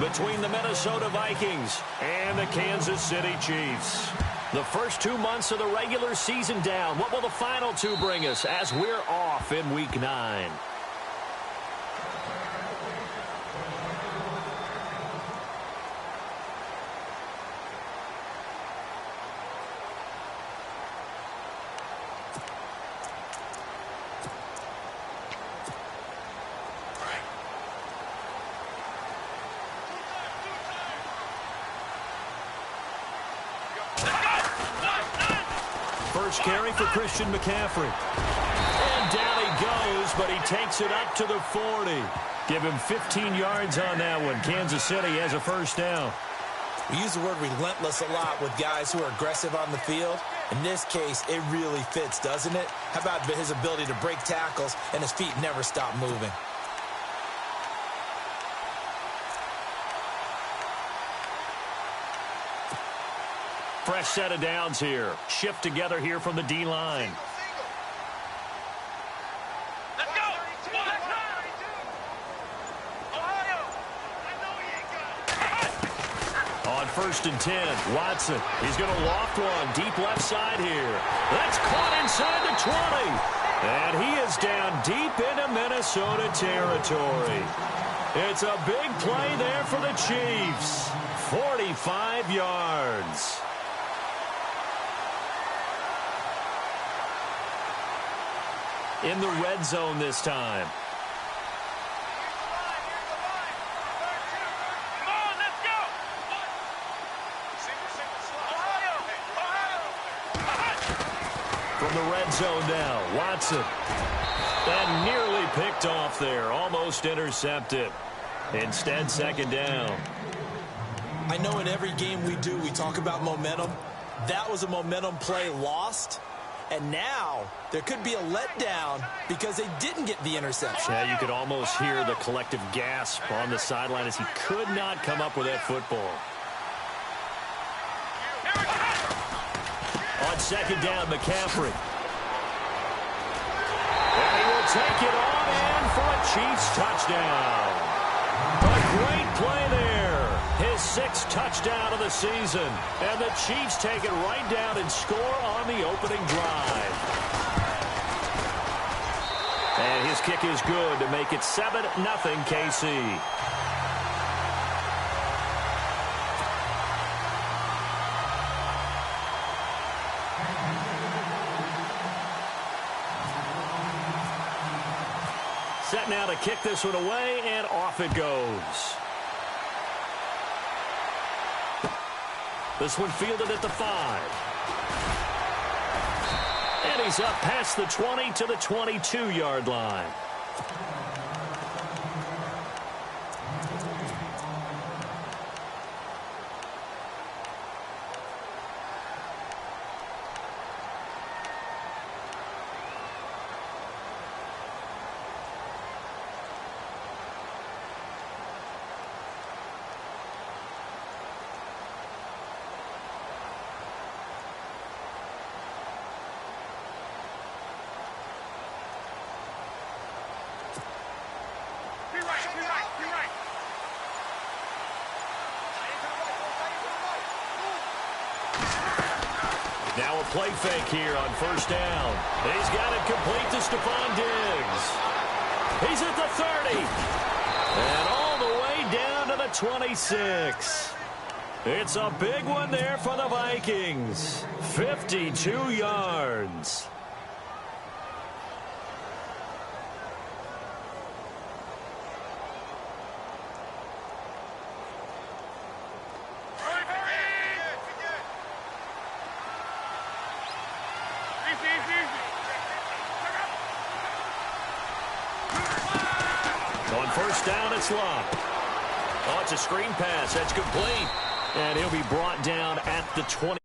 between the Minnesota Vikings and the Kansas City Chiefs. The first 2 months of the regular season down. What will the final two bring us as we're off in Week 9? First carry for Christian McCaffrey. And down he goes, but he takes it up to the 40. Give him 15 yards on that one. Kansas City has a first down. We use the word relentless a lot with guys who are aggressive on the field. In this case, it really fits, doesn't it? How about his ability to break tackles and his feet never stop moving? Fresh set of downs here. Shift together here from the D-line. Let's go! On 1st and 10, Watson. He's going to loft one deep left side here. That's caught inside the 20. And he is down deep into Minnesota territory. It's a big play there for the Chiefs. 45 yards. In the red zone this time. From the red zone now, Watson. And nearly picked off there. Almost intercepted. Instead, second down. I know in every game we do, we talk about momentum. That was a momentum play lost. And now there could be a letdown because they didn't get the interception. Yeah, you could almost hear the collective gasp on the sideline as he could not come up with that football. On second down, McCaffrey. And he will take it on in for a Chiefs touchdown. A great play there. His 6th touchdown of the season. And the Chiefs take it right down and score on the opening drive. And his kick is good to make it 7-0 KC. Set now to kick this one away, and off it goes. This one fielded at the 5. And he's up past the 20 to the 22-yard line. Now a play fake here on first down. He's got it complete to Stephon Diggs. He's at the 30. And all the way down to the 26. It's a big one there for the Vikings. 52 yards. On first down, it's Love. Oh, it's a screen pass. That's complete. And he'll be brought down at the 20.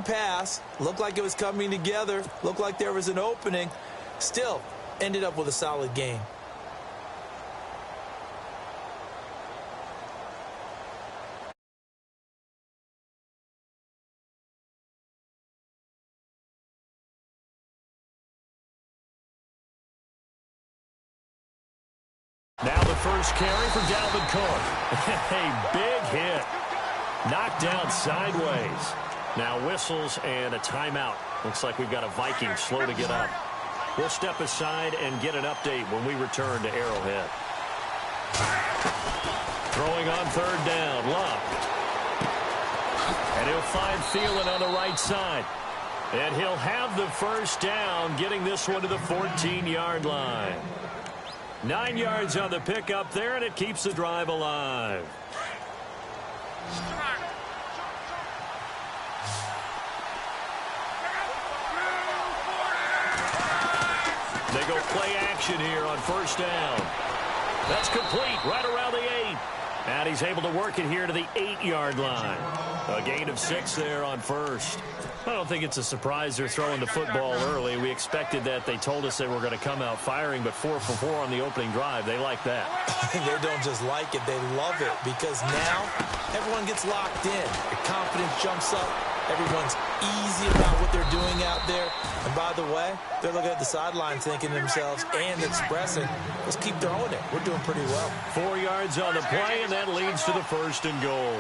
Pass, looked like it was coming together, looked like there was an opening, still ended up with a solid game. Now the first carry for Dalvin Cook. A big hit. Knocked down sideways. Now whistles and a timeout. Looks like we've got a Viking slow to get up. We'll step aside and get an update when we return to Arrowhead. Throwing on third down, Love. And he'll find Thielen on the right side. And he'll have the first down, getting this one to the 14-yard line. 9 yards on the pickup there, and it keeps the drive alive. They go play action here on first down. That's complete right around the 8. And he's able to work it here to the 8-yard line. A gain of 6 there on first. I don't think it's a surprise they're throwing the football early. We expected that. They told us they were going to come out firing, but 4 for 4 on the opening drive. They like that. They don't just like it, they love it, because now everyone gets locked in. The confidence jumps up. Everyone's easy about what they're doing out there. And by the way, they're looking at the sideline thinking to themselves and expressing, let's keep throwing it. We're doing pretty well. 4 yards on the play, and that leads to the first and goal.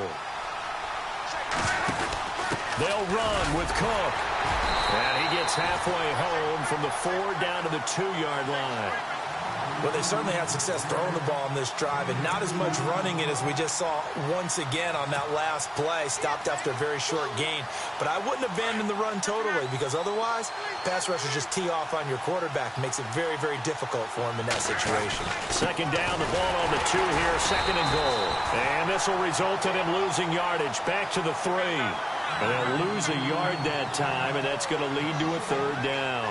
They'll run with Cook. And he gets halfway home from the 4 down to the 2-yard line. Well, they certainly had success throwing the ball on this drive, and not as much running it as we just saw once again on that last play. Stopped after a very short gain. But I wouldn't abandon the run totally, because otherwise, pass rushers just tee off on your quarterback. Makes it very, very difficult for him in that situation. Second down, the ball on the 2 here, second and goal. And this will result in him losing yardage. Back to the 3. And they'll lose a yard that time, and that's going to lead to a third down.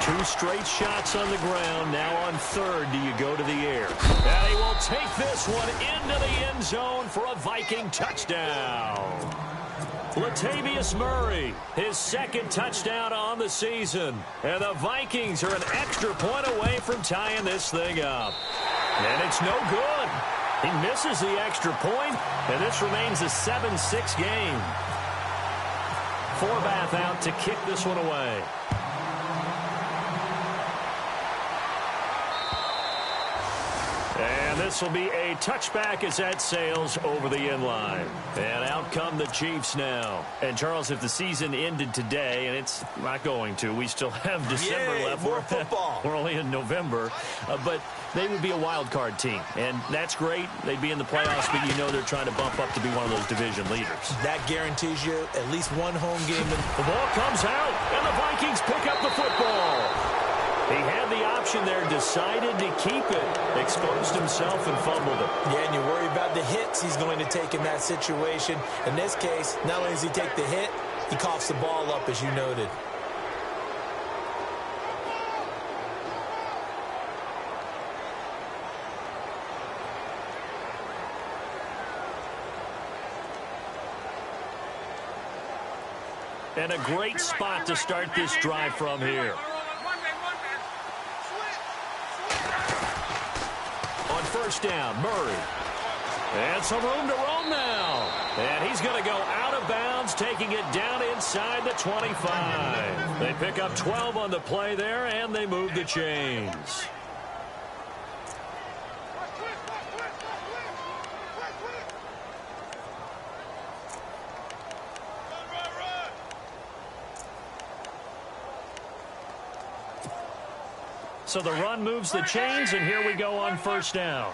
2 straight shots on the ground. Now on third, do you go to the air? And he will take this one into the end zone for a Viking touchdown. Latavius Murray, his second touchdown on the season. And the Vikings are an extra point away from tying this thing up. And it's no good. He misses the extra point, and this remains a 7-6 game. Forbath out to kick this one away. And this will be a touchback as that sails over the end line. And out come the Chiefs now. And, Charles, if the season ended today, and it's not going to, we still have December left. More football. We're only in November. But they would be a wild card team. And that's great. They'd be in the playoffs, but you know they're trying to bump up to be one of those division leaders. That guarantees you at least one home game. The ball comes out, and the Vikings pick up the football. He had the option there, decided to keep it, exposed himself and fumbled it. Yeah, and you worry about the hits he's going to take in that situation. In this case, not only does he take the hit, he coughs the ball up, as you noted. And a great spot to start this drive from here. First down, Murray. And some room to roam now. And he's going to go out of bounds, taking it down inside the 25. They pick up 12 on the play there, and they move the chains. So the run moves the chains, and here we go on first down.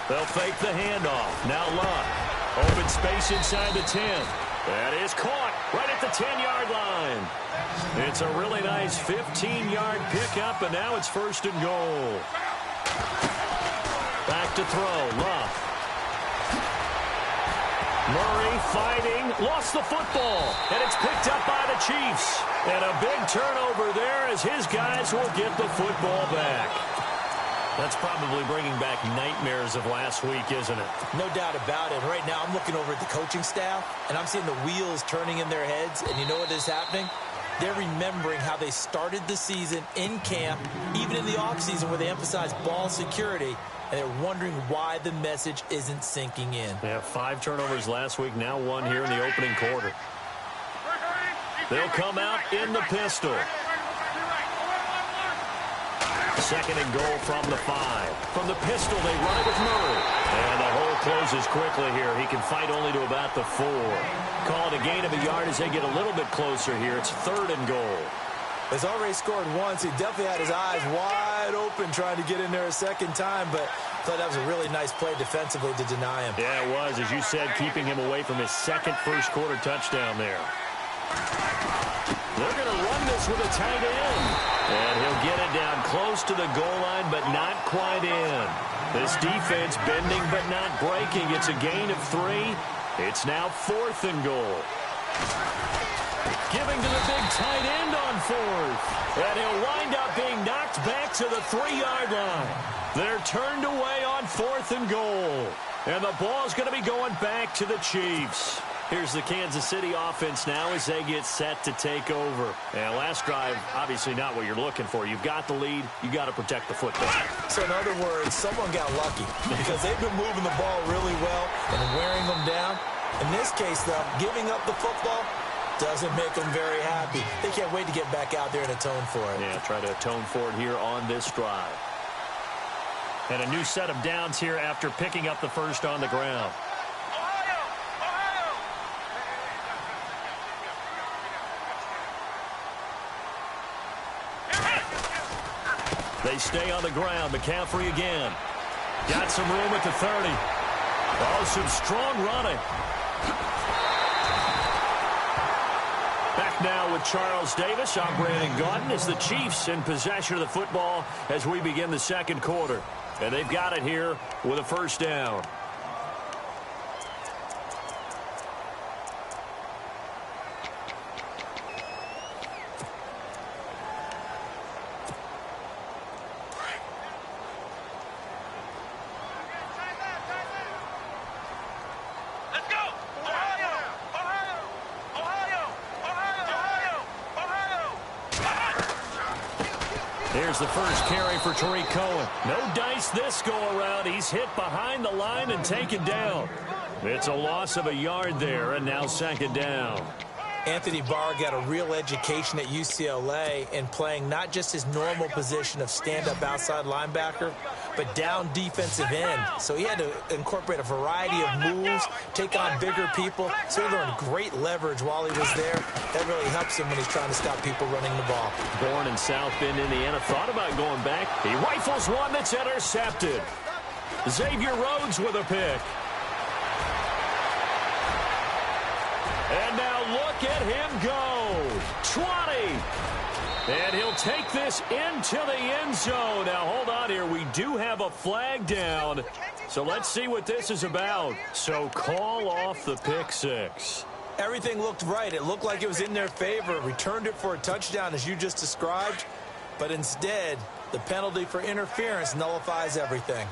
They'll fake the handoff. Now Luck. Open space inside the 10. That is caught right at the 10-yard line. It's a really nice 15-yard pickup, and now it's first and goal. Back to throw. Luck. Murray fighting, lost the football, and it's picked up by the Chiefs. And a big turnover there as his guys will get the football back. That's probably bringing back nightmares of last week, isn't it? No doubt about it. Right now I'm looking over at the coaching staff, and I'm seeing the wheels turning in their heads, and you know what is happening? They're remembering how they started the season in camp, even in the offseason where they emphasized ball security, and they're wondering why the message isn't sinking in. They have 5 turnovers last week, now 1 here in the opening quarter. They'll come out in the pistol. Second and goal from the 5. From the pistol, they run it with Murray. And the hole closes quickly here. He can fight only to about the 4. Call it a gain of a yard as they get a little bit closer here. It's third and goal. He's already scored once. He definitely had his eyes wide open trying to get in there a second time, but I thought that was a really nice play defensively to deny him. Yeah, it was, as you said, keeping him away from his second first-quarter touchdown there. They're going to run this with a tight end. And he'll get it down close to the goal line, but not quite in. This defense bending but not breaking. It's a gain of 3. It's now fourth and goal. Giving to the big tight end on fourth. And he'll wind up being knocked back to the 3-yard line. They're turned away on fourth and goal. And the ball's going to be going back to the Chiefs. Here's the Kansas City offense now as they get set to take over. And last drive, obviously not what you're looking for. You've got the lead. You've got to protect the football. So in other words, someone got lucky because they've been moving the ball really well and wearing them down. In this case, though, giving up the football doesn't make them very happy. They can't wait to get back out there and atone for it. Yeah, try to atone for it here on this drive. And a new set of downs here after picking up the first on the ground. They stay on the ground. McCaffrey again. Got some room at the 30. Oh, some strong running. Back now with Charles Davis. I'm Brandon Gaudin as the Chiefs in possession of the football as we begin the second quarter. And they've got it here with a first down. Here's the first carry for Tariq Cohen. No dice this go-around. He's hit behind the line and taken down. It's a loss of a yard there, and now second down. Anthony Barr got a real education at UCLA in playing not just his normal position of stand-up outside linebacker, but down defensive end. So he had to incorporate a variety of moves, take on bigger people. So he learned great leverage while he was there. That really helps him when he's trying to stop people running the ball. Born in South Bend, Indiana, thought about going back. He rifles one that's intercepted. Xavier Rhodes with a pick. And now look at him go. 20. And he'll take this into the end zone. Now, hold on here. We do have a flag down. So let's see what this is about. So call off the pick six. Everything looked right. It looked like it was in their favor. Returned it for a touchdown, as you just described. But instead, the penalty for interference nullifies everything.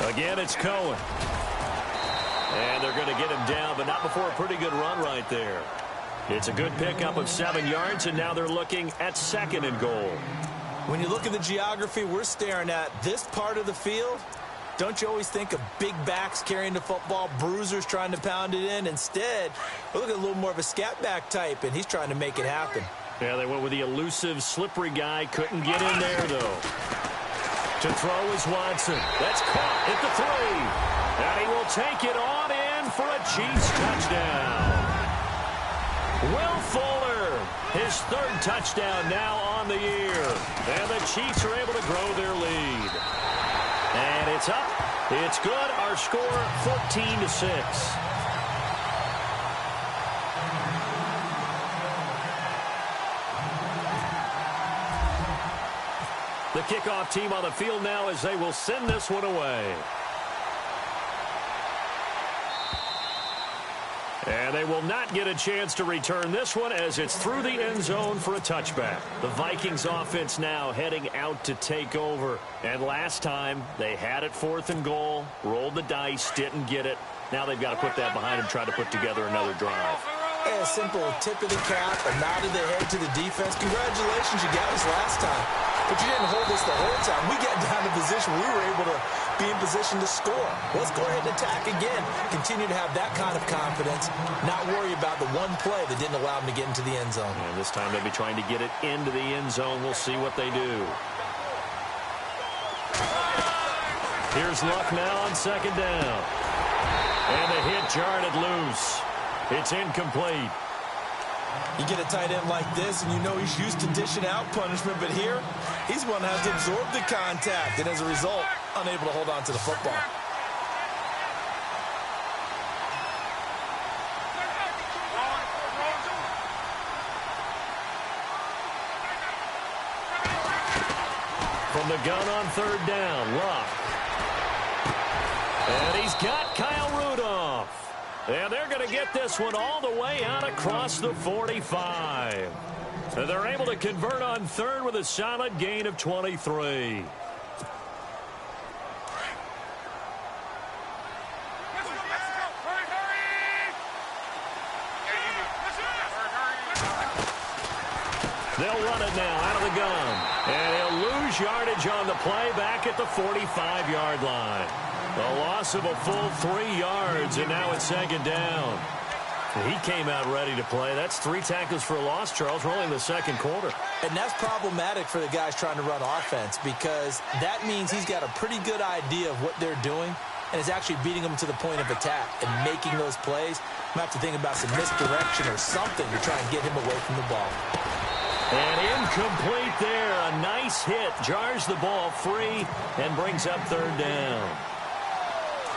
Again, it's Cohen. And they're going to get him down, but not before a pretty good run right there. It's a good pickup of 7 yards, and now they're looking at second and goal. When you look at the geography we're staring at, this part of the field, don't you always think of big backs carrying the football, bruisers trying to pound it in? Instead, we look at a little more of a scat back type, and he's trying to make it happen. Yeah, they went with the elusive, slippery guy. Couldn't get in there, though. To throw is Watson. That's caught at the 3. And he will take it on in for a Chiefs touchdown. Will Fuller, his third touchdown now on the year. And the Chiefs are able to grow their lead. And it's up. It's good. Our score, 14-6. The kickoff team on the field now as they will send this one away. And they will not get a chance to return this one as it's through the end zone for a touchback. The Vikings offense now heading out to take over. And last time, they had it fourth and goal, rolled the dice, didn't get it. Now they've got to put that behind them, try to put together another drive. Yeah, a simple tip of the cap, a nod of the head to the defense. Congratulations, you got us last time. But you didn't hold us the whole time. We got down to position. We were able to be in position to score. Let's go ahead and attack again. Continue to have that kind of confidence. Not worry about the one play that didn't allow them to get into the end zone. And this time they'll be trying to get it into the end zone. We'll see what they do. Here's Luck now on second down. And the hit jarred it loose. It's incomplete. You get a tight end like this, and you know he's used to dishing out punishment, but here, he's one that has to absorb the contact, and as a result, unable to hold on to the football. From the gun on third down, Luck. And he's got Kyle Rudolph. And they're going to get this one all the way out across the 45. And they're able to convert on third with a solid gain of 23. They'll run it now out of the gun. And he'll lose yardage on the play back at the 45-yard line. A loss of a full 3 yards, and now it's second down. He came out ready to play. That's 3 tackles for a loss, Charles. We're only in the second quarter. And that's problematic for the guys trying to run offense because that means he's got a pretty good idea of what they're doing and is actually beating them to the point of attack and making those plays. I'm going to have to think about some misdirection or something to try and get him away from the ball. And incomplete there. A nice hit. Jars the ball free and brings up third down.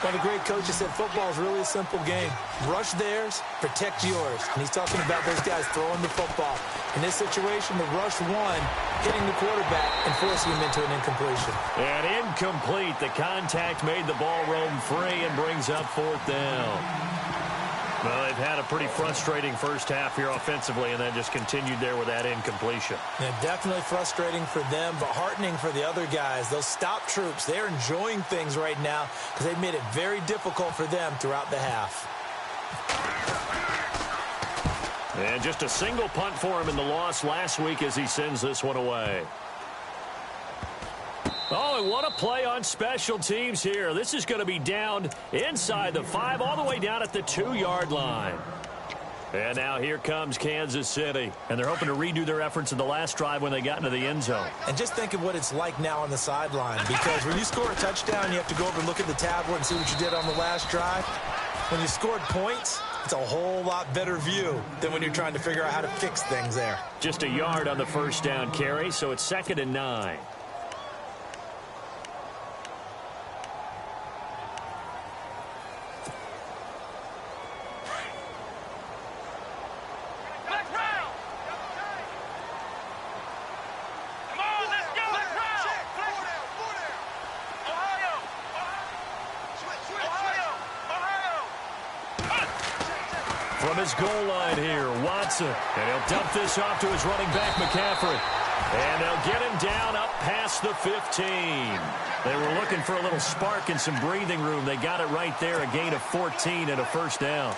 One of the great coaches said football is really a simple game. Rush theirs, protect yours. And he's talking about those guys throwing the football. In this situation, the rush one, hitting the quarterback and forcing him into an incompletion. And incomplete. The contact made the ball roam free and brings up fourth down. Well, they've had a pretty frustrating first half here offensively, and then just continued there with that incompletion. Yeah, definitely frustrating for them, but heartening for the other guys. Those stop troops, they're enjoying things right now because they've made it very difficult for them throughout the half. And just a single punt for him in the loss last week as he sends this one away. Oh, and what a play on special teams here. This is going to be down inside the 5, all the way down at the 2-yard line. And now here comes Kansas City. And they're hoping to redo their efforts in the last drive when they got into the end zone. And just think of what it's like now on the sideline. Because when you score a touchdown, you have to go over and look at the tablet and see what you did on the last drive. When you scored points, it's a whole lot better view than when you're trying to figure out how to fix things there. Just a yard on the first down carry, so it's 2nd and 9. From his goal line here, Watson. And he'll dump this off to his running back, McCaffrey. And they'll get him down up past the 15. They were looking for a little spark and some breathing room. They got it right there, a gain of 14 and a first down.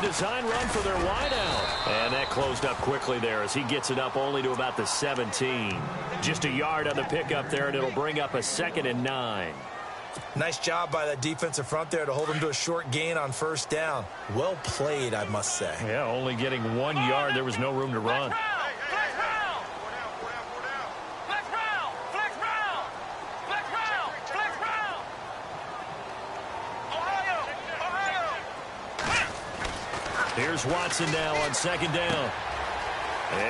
Design run for their wideout. And that closed up quickly there as he gets it up only to about the 17. Just a yard on the pickup there, and it'll bring up a 2nd and 9. Nice job by that defensive front there to hold him to a short gain on first down. Well played, I must say. Yeah, only getting 1 yard. There was no room to run. Here's Watson now on 2nd down.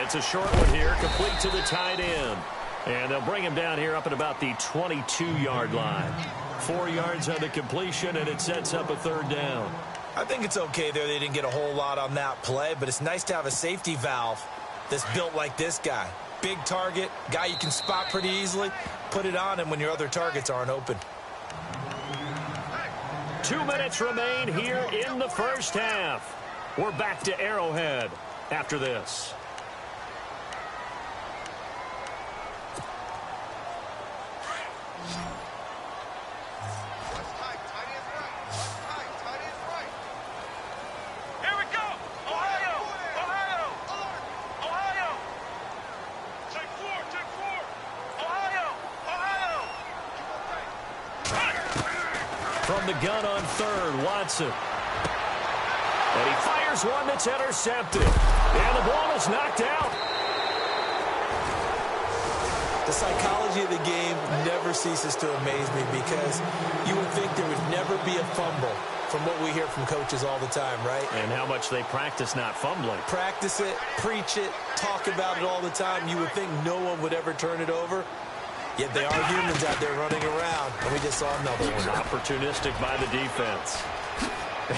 It's a short one here, complete to the tight end. And they'll bring him down here up at about the 22-yard line. 4 yards on the completion, and it sets up a 3rd down. I think it's okay there. They didn't get a whole lot on that play, but it's nice to have a safety valve that's built like this guy. Big target, guy you can spot pretty easily. Put it on him when your other targets aren't open. 2 minutes remain here in the first half. We're back to Arrowhead after this. from the gun on third. Watson. And he fires one that's intercepted. And the ball is knocked out. The psychology of the game never ceases to amaze me because you would think there would never be a fumble from what we hear from coaches all the time, right? And how much they practice not fumbling. Practice it, preach it, talk about it all the time. You would think no one would ever turn it over. Yet they are humans out there running around, and we just saw another one. Opportunistic by the defense.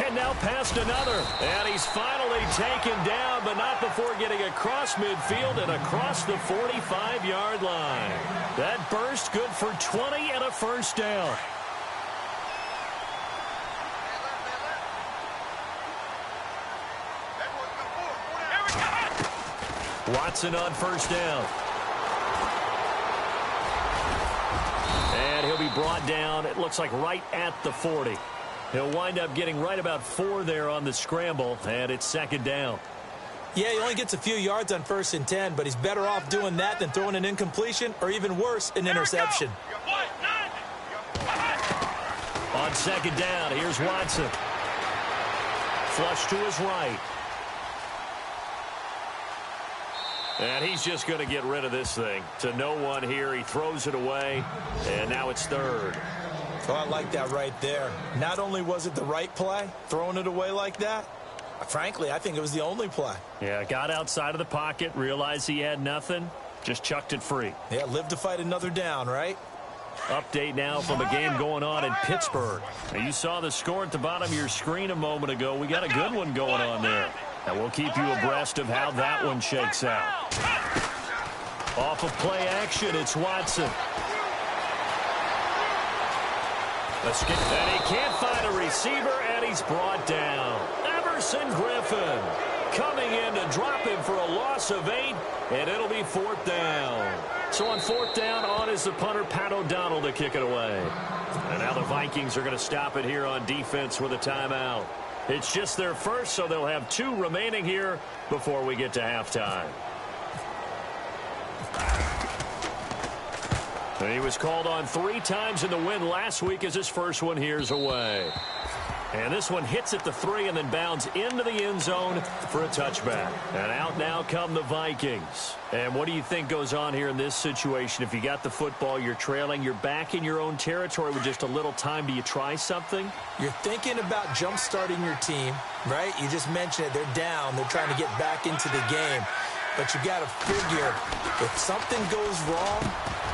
And now past another. And he's finally taken down, but not before getting across midfield and across the 45-yard line. That burst good for 20 and a first down. Watson on first down. And he'll be brought down, it looks like right at the 40. He'll wind up getting right about 4 there on the scramble, and it's second down. Yeah, he only gets a few yards on 1st and 10, but he's better off doing that than throwing an incompletion or even worse, an interception. On second down, here's Watson. Flush to his right. And he's just going to get rid of this thing. To no one here, he throws it away, and now it's third. Oh, I like that right there. Not only was it the right play, throwing it away like that, frankly, I think it was the only play. Yeah, got outside of the pocket, realized he had nothing, just chucked it free. Yeah, live to fight another down, right? Update now from a game going on in Pittsburgh. Now, you saw the score at the bottom of your screen a moment ago. We got a good one going on there. And we'll keep you abreast of how that one shakes out. Off of play action, it's Watson. And he can't find a receiver, and he's brought down. Everson Griffin coming in to drop him for a loss of 8, and it'll be 4th down. So on 4th down, on is the punter, Pat O'Donnell, to kick it away. And now the Vikings are going to stop it here on defense with a timeout. It's just their first, so they'll have 2 remaining here before we get to halftime. And he was called on 3 times in the win last week as his first one here's away. And this one hits at the 3 and then bounds into the end zone for a touchback. And out now come the Vikings. And what do you think goes on here in this situation? If you got the football, you're trailing, you're back in your own territory with just a little time. Do you try something? You're thinking about jump-starting your team, right? You just mentioned it. They're down. They're trying to get back into the game. But you got to figure if something goes wrong,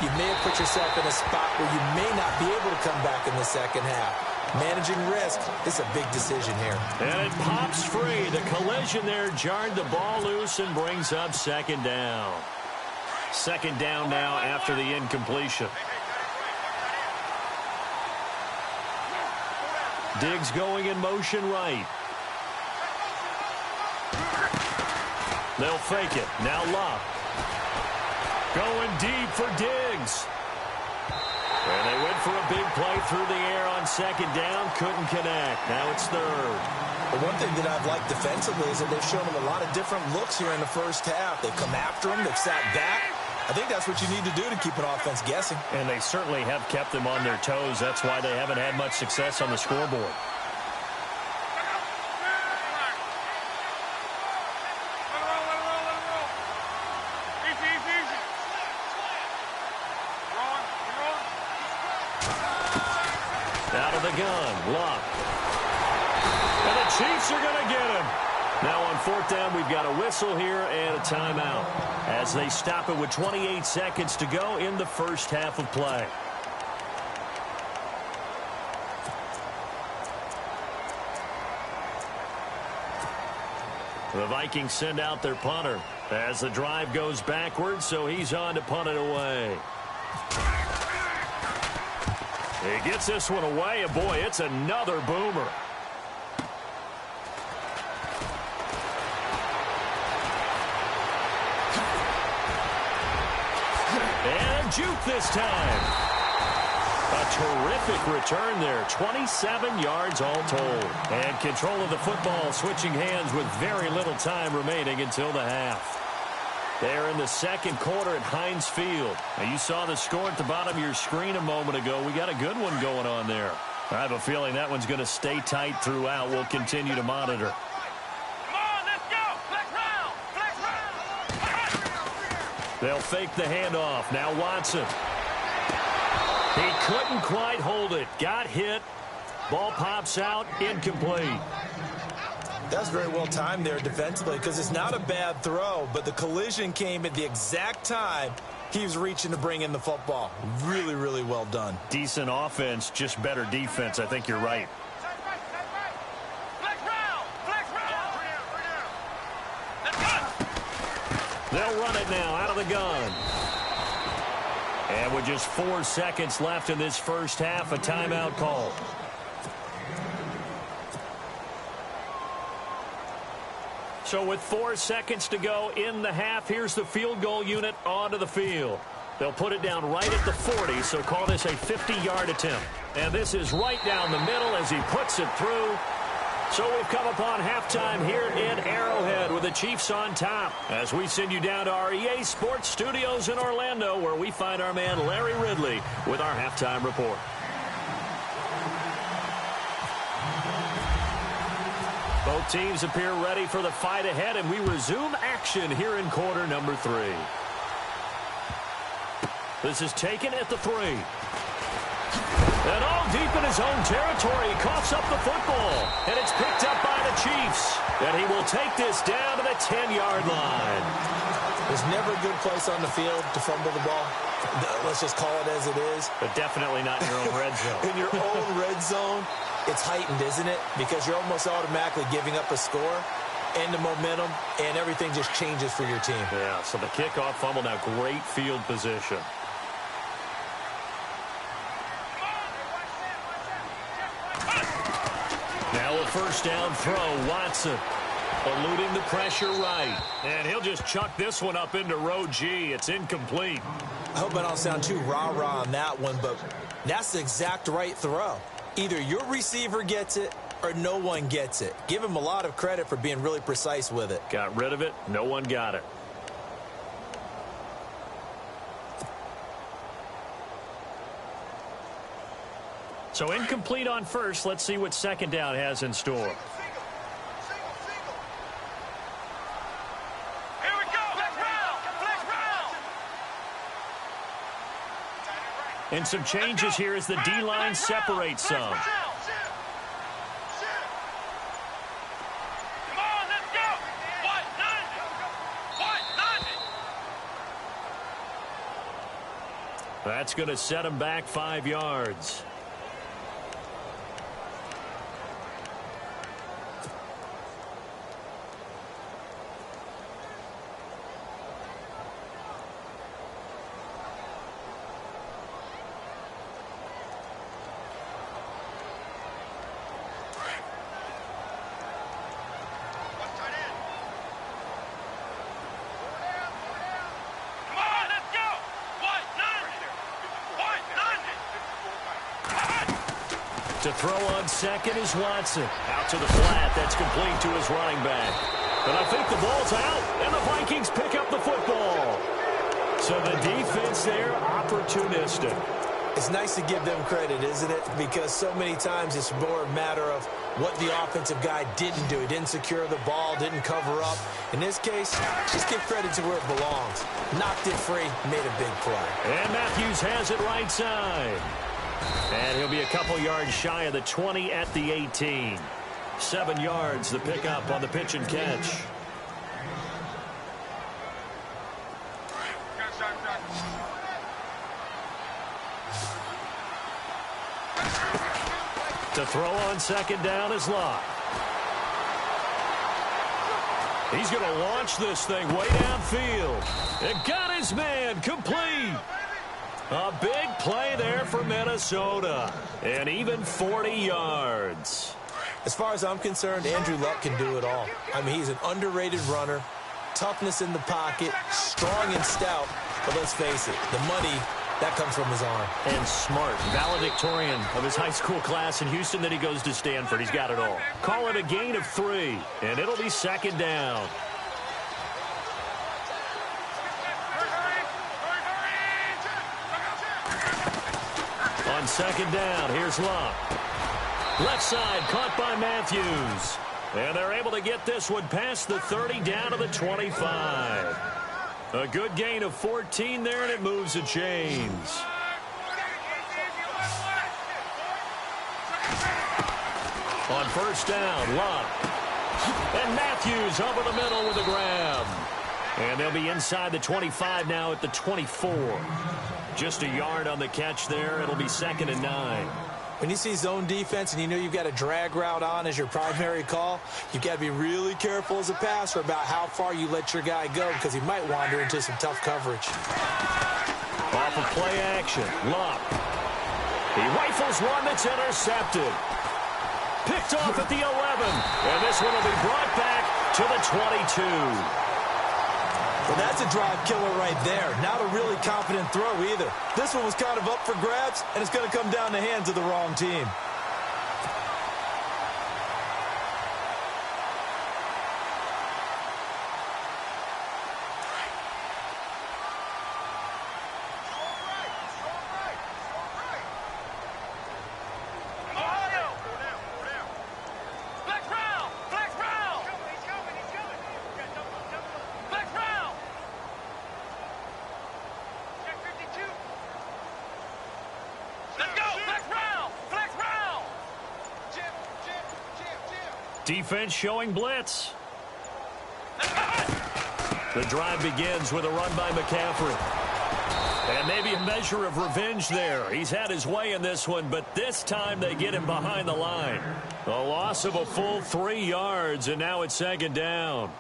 you may have put yourself in a spot where you may not be able to come back in the second half. Managing risk is a big decision here. And it pops free. The collision there jarred the ball loose and brings up second down. Second down now after the incompletion. Diggs going in motion right. They'll fake it. Now Locke. Going deep for Diggs. And they went for a big play through the air on second down. Couldn't connect. Now it's third. But one thing that I've liked defensively is that they've shown them a lot of different looks here in the first half. They've come after him. They've sat back. I think that's what you need to do to keep an offense guessing. And they certainly have kept them on their toes. That's why they haven't had much success on the scoreboard. Out of the gun, Locke. And the Chiefs are going to get him. Now on 4th down, we've got a whistle here and a timeout as they stop it with 28 seconds to go in the first half of play. The Vikings send out their punter as the drive goes backwards, so he's on to punt it away. He gets this one away, and boy, it's another boomer. And juke this time. A terrific return there. 27 yards all told. And control of the football switching hands with very little time remaining until the half. They're in the second quarter at Heinz Field. Now, you saw the score at the bottom of your screen a moment ago. We got a good one going on there. I have a feeling that one's going to stay tight throughout. We'll continue to monitor. Come on, let's go. Flex round. They'll fake the handoff. Now Watson. He couldn't quite hold it. Got hit. Ball pops out. Incomplete. That's very well timed there defensively because it's not a bad throw, but the collision came at the exact time he was reaching to bring in the football. Really, really well done. Decent offense, just better defense. I think you're right. Flex round. Let's go. They'll run it now out of the gun. And with just 4 seconds left in this first half, a timeout call. So with 4 seconds to go in the half, here's the field goal unit onto the field. They'll put it down right at the 40, so call this a 50-yard attempt. And this is right down the middle as he puts it through. So we've come upon halftime here in Arrowhead with the Chiefs on top as we send you down to our EA Sports Studios in Orlando where we find our man Larry Ridley with our halftime report. Both teams appear ready for the fight ahead, and we resume action here in quarter number 3. This is taken at the 3. And all deep in his own territory, he coughs up the football. And it's picked up by the Chiefs. And he will take this down to the 10-yard line. There's never a good place on the field to fumble the ball. Let's just call it as it is. But definitely not in your own red zone. In your own red zone, it's heightened, isn't it? Because you're almost automatically giving up a score and the momentum, and everything just changes for your team. Yeah, so the kickoff fumble, now great field position. Now a first down throw, Watson. Eluding the pressure right. And he'll just chuck this one up into row G. It's incomplete. I hope I don't sound too rah-rah on that one, but that's the exact right throw. Either your receiver gets it or no one gets it. Give him a lot of credit for being really precise with it. Got rid of it. No one got it. So incomplete on first. Let's see what second down has in store. Here we go. Flex round. And some changes here as the D-line separates some. Come on, let's go. What? 90. That's going to set him back 5 yards. To throw on second is Watson. Out to the flat. That's complete to his running back. But I think the ball's out, and the Vikings pick up the football. So the defense there, opportunistic. It's nice to give them credit, isn't it? Because so many times it's more a matter of what the offensive guy didn't do. He didn't secure the ball, didn't cover up. In this case, just give credit to where it belongs. Knocked it free, made a big play. And Matthews has it right side. And he'll be a couple yards shy of the 20 at the 18. 7 yards, the pickup on the pitch and catch. To throw on second down is Locke. He's going to launch this thing way downfield. It got his man complete. A big play there for Minnesota. And even 40 yards. As far as I'm concerned, Andrew Luck can do it all. I mean, he's an underrated runner. Toughness in the pocket, strong and stout. But let's face it, the money, that comes from his arm. And smart, valedictorian of his high school class in Houston. Then he goes to Stanford. He's got it all. Call it a gain of 3, and it'll be second down. On second down, here's Locke. Left side caught by Matthews. And they're able to get this one past the 30 down to the 25. A good gain of 14 there, and it moves the chains. On first down, Love. And Matthews over the middle with a grab. And they'll be inside the 25 now at the 24. Just a yard on the catch there. It'll be 2nd and 9. When you see zone defense and you know you've got a drag route on as your primary call, you've got to be really careful as a passer about how far you let your guy go because he might wander into some tough coverage. Off of play action, Love. He rifles one that's intercepted. Picked off at the 11. And this one will be brought back to the 22. Well, that's a drive killer right there. Not a really confident throw either. This one was kind of up for grabs, and it's going to come down the hands of the wrong team. Defense showing blitz. The drive begins with a run by McCaffrey. And maybe a measure of revenge there. He's had his way in this one, but this time they get him behind the line. A loss of a full 3 yards, and now it's 2nd down.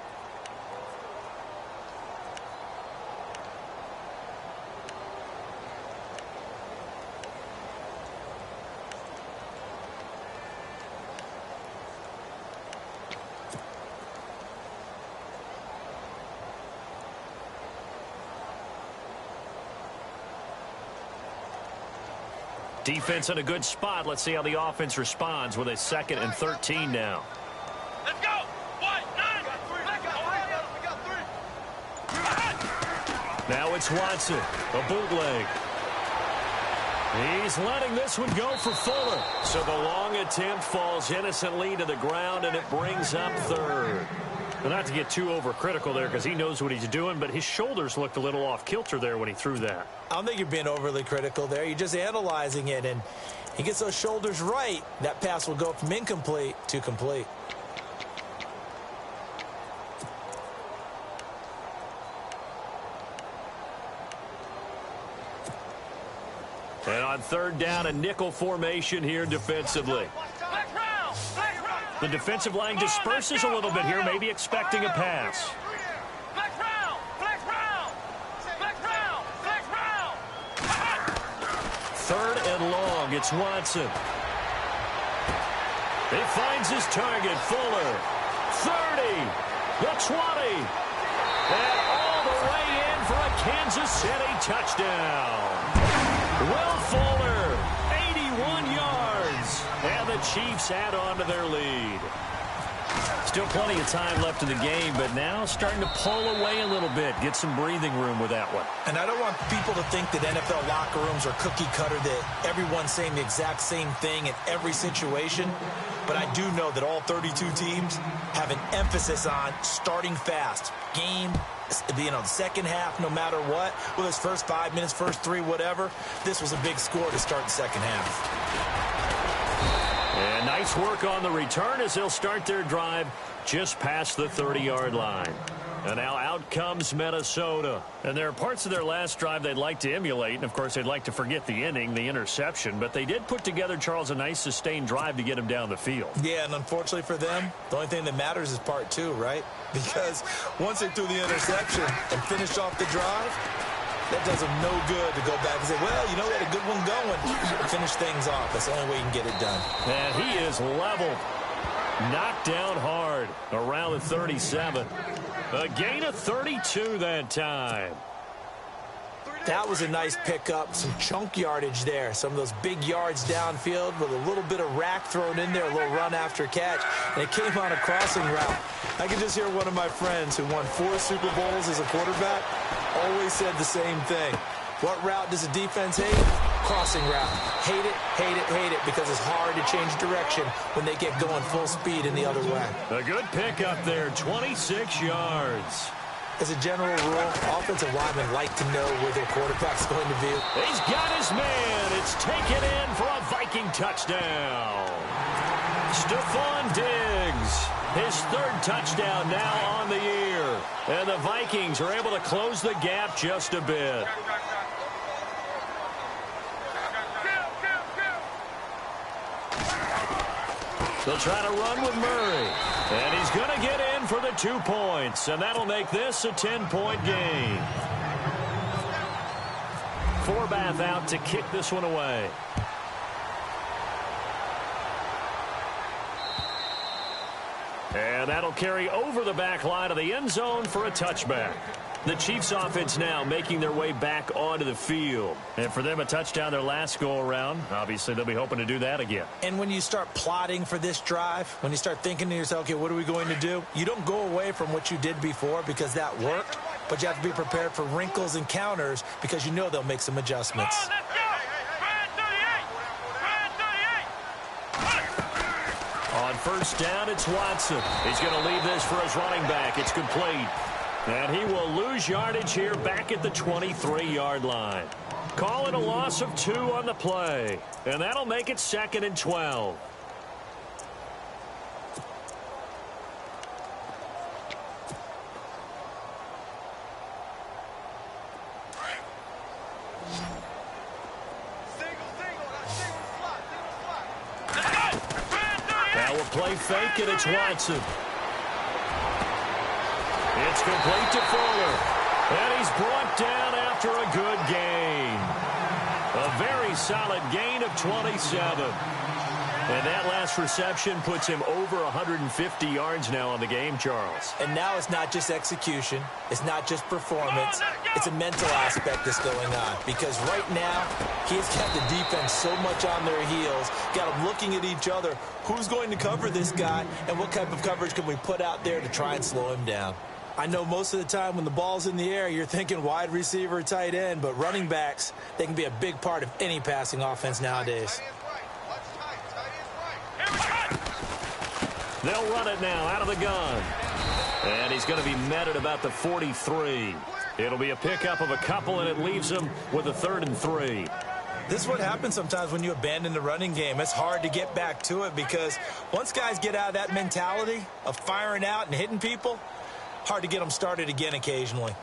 Defense in a good spot. Let's see how the offense responds with a 2nd and 13 now. Let's go. 1, 9. Now it's Watson, a bootleg. He's letting this one go for Fuller. So the long attempt falls innocently to the ground, and it brings up 3rd. Well, not to get too overcritical there because he knows what he's doing, but his shoulders looked a little off kilter there when he threw that. I don't think you're being overly critical there. You're just analyzing it, and he gets those shoulders right. That pass will go from incomplete to complete. And on 3rd down, a nickel formation here defensively. The defensive line disperses a little bit here, maybe expecting a pass. Third and long, it's Watson. He finds his target, Fuller. 30, the 20, and all the way in for a Kansas City touchdown. Will Fuller, 81 yards, and the Chiefs add on to their lead. Still plenty of time left in the game, but now starting to pull away a little bit, get some breathing room with that one. And I don't want people to think that NFL locker rooms are cookie cutter, that everyone's saying the exact same thing in every situation. But I do know that all 32 teams have an emphasis on starting fast. Game, the second half, no matter what, whether it's first 5 minutes, first 3, whatever, this was a big score to start the second half. And nice work on the return as they'll start their drive just past the 30-yard line. And now out comes Minnesota. And there are parts of their last drive they'd like to emulate. And, of course, they'd like to forget the inning, the interception. But they did put together, Charles, a nice sustained drive to get him down the field. Yeah, and unfortunately for them, the only thing that matters is part 2, right? Because once they threw the interception and finished off the drive, that does them no good to go back and say, well, you know, we had a good one going. Finish things off. That's the only way you can get it done. And he is leveled. Knocked down hard around the 37. A gain of 32 that time. That was a nice pickup. Some chunk yardage there. Some of those big yards downfield with a little bit of rack thrown in there, a little run after catch. And it came on a crossing route. I can just hear one of my friends who won 4 Super Bowls as a quarterback always said the same thing. What route does a defense hate? crossing route. Hate it, hate it, hate it, because it's hard to change direction when they get going full speed in the other way. A good pickup there, 26 yards. As a general rule, offensive linemen like to know where their quarterback's going to be. He's got his man. It's taken in for a Viking touchdown. Stephon Diggs, his third touchdown now on the year. And the Vikings are able to close the gap just a bit. They'll try to run with Murray. And he's going to get in for the 2 points. And that'll make this a 10-point game. Forbath out to kick this one away. And that'll carry over the back line of the end zone for a touchback. The Chiefs offense now making their way back onto the field. And for them, a touchdown their last go-around. Obviously, they'll be hoping to do that again. And when you start plotting for this drive, when you start thinking to yourself, okay, what are we going to do? You don't go away from what you did before because that worked, but you have to be prepared for wrinkles and counters because you know they'll make some adjustments. On first down, it's Watson. He's going to leave this for his running back. It's complete. And he will lose yardage here back at the 23-yard line. Call it a loss of 2 on the play. And that'll make it 2nd and 12. Now we'll play fake, and it's Watson. It's complete to Fuller. And he's brought down after a good gain. A very solid gain of 27. And that last reception puts him over 150 yards now on the game, Charles. And now it's not just execution. It's not just performance. It's a mental aspect that's going on. Because right now, he's got the defense so much on their heels, got them looking at each other. Who's going to cover this guy, and what type of coverage can we put out there to try and slow him down? I know most of the time when the ball's in the air, you're thinking wide receiver, tight end, but running backs, they can be a big part of any passing offense nowadays. They'll run it now out of the gun. And he's going to be met at about the 43. It'll be a pickup of a couple, and it leaves him with a 3rd and 3. This is what happens sometimes when you abandon the running game. It's hard to get back to it because once guys get out of that mentality of firing out and hitting people, hard to get them started again occasionally.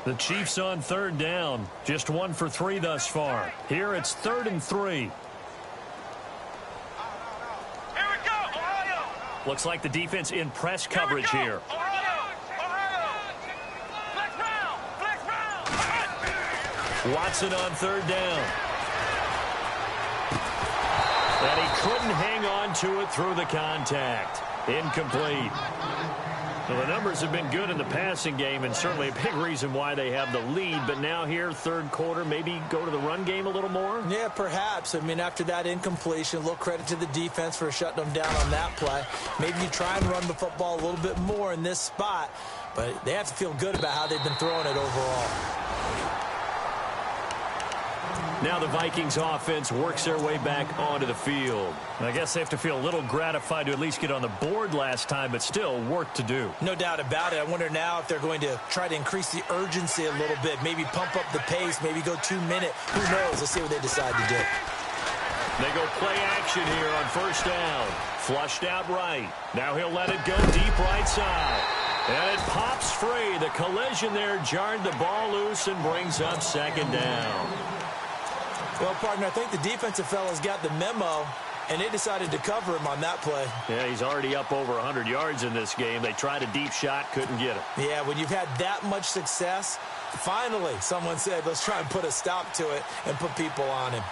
The Chiefs on 3rd down. Just 1 for 3 thus far. Here it's 3rd and 3. Looks like the defense in press coverage here. Watson on 3rd down. And he couldn't hang on to it through the contact. Incomplete. Well, the numbers have been good in the passing game, and certainly a big reason why they have the lead. But now here, 3rd quarter, maybe go to the run game a little more? Yeah, perhaps. I mean, after that incompletion, a little credit to the defense for shutting them down on that play. Maybe you try and run the football a little bit more in this spot, but they have to feel good about how they've been throwing it overall. Now the Vikings offense works their way back onto the field. I guess they have to feel a little gratified to at least get on the board last time, but still work to do. No doubt about it. I wonder now if they're going to try to increase the urgency a little bit, maybe pump up the pace, maybe go 2 minute. Who knows? Let's see what they decide to do. They go play action here on 1st down. Flushed out right. Now he'll let it go deep right side. And it pops free. The collision there jarred the ball loose and brings up 2nd down. Well, partner, I think the defensive fellas got the memo, and they decided to cover him on that play. Yeah, he's already up over 100 yards in this game. They tried a deep shot, couldn't get it. Yeah, when you've had that much success, finally someone said, let's try and put a stop to it and put people on him.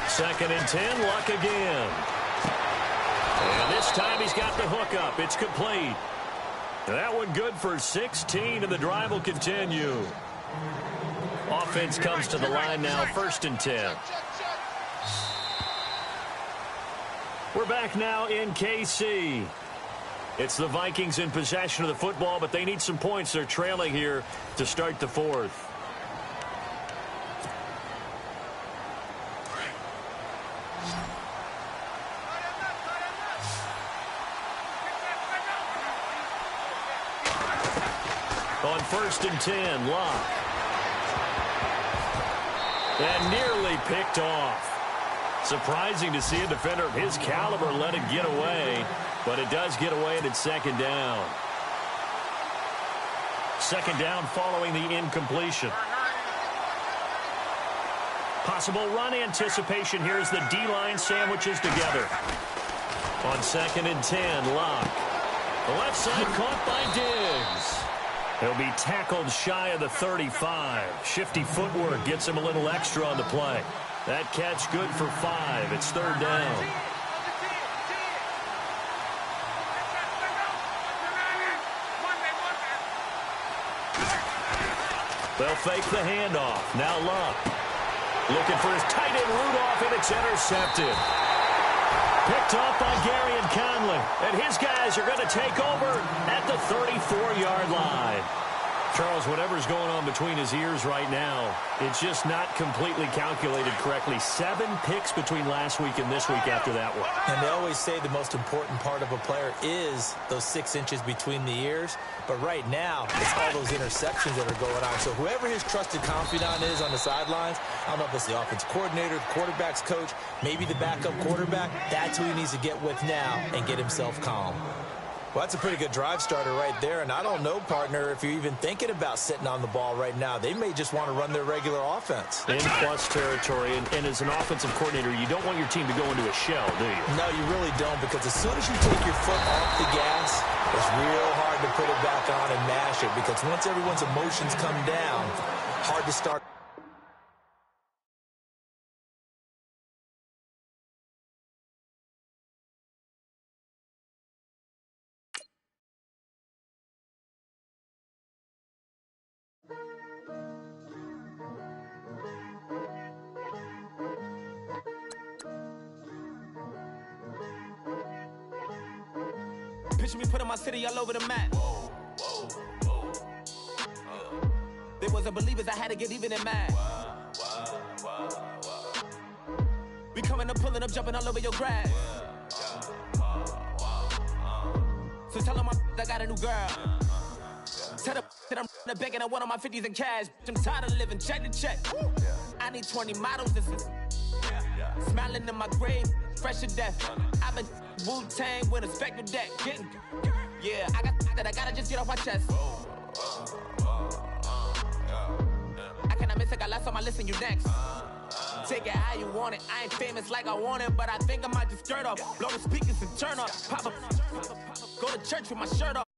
Second and 10, Luck again. And this time he's got the hook up. It's complete. That one good for 16, and the drive will continue. Offense comes to the line now, 1st and 10. We're back now in KC. It's the Vikings in possession of the football, but they need some points. They're trailing here to start the fourth. On 1st and 10, Locke. And nearly picked off. Surprising to see a defender of his caliber let it get away, but it does get away and it's 2nd down. 2nd down following the incompletion. Possible run anticipation here as the D-line sandwiches together. On 2nd and 10, Locke. The left side caught by Diggs. He'll be tackled shy of the 35. Shifty footwork gets him a little extra on the play. That catch good for 5. It's 3rd down. They'll fake the handoff. Now Locke. Looking for his tight end Rudolph, and it's intercepted. Picked off by Gary and Conley. And his guys are going to take over at the 34-yard line. Charles, whatever's going on between his ears right now, it's just not completely calculated correctly. 7 picks between last week and this week after that one. And they always say the most important part of a player is those 6 inches between the ears. But right now, it's all those interceptions that are going on. So whoever his trusted confidant is on the sidelines, I don't know if it's the offensive coordinator, the quarterback's coach, maybe the backup quarterback, that's who he needs to get with now and get himself calm. Well, that's a pretty good drive starter right there, and I don't know, partner, if you're even thinking about sitting on the ball right now. They may just want to run their regular offense. In plus territory, and as an offensive coordinator, you don't want your team to go into a shell, do you? No, you really don't, because as soon as you take your foot off the gas, it's real hard to put it back on and mash it, because once everyone's emotions come down, hard to start. Picture me putting my city all over the map. They wasn't believers, I had to get even in mad. We coming up, pulling up, jumping all over your grass. So tell them I got a new girl. Tell them that I'm begging, I want on my 50s in cash. I'm tired of living check to check. I need 20 models, this is smiling in my grave, fresh to death. I've been Wu-Tang with a spectral deck. Yeah, I got that, I gotta just get off my chest. I cannot miss it, got last on my list and you next. Take it how you want it, I ain't famous like I want it, but I think I might just skirt off. Blow the speakers and turn up, pop up, go to church with my shirt off.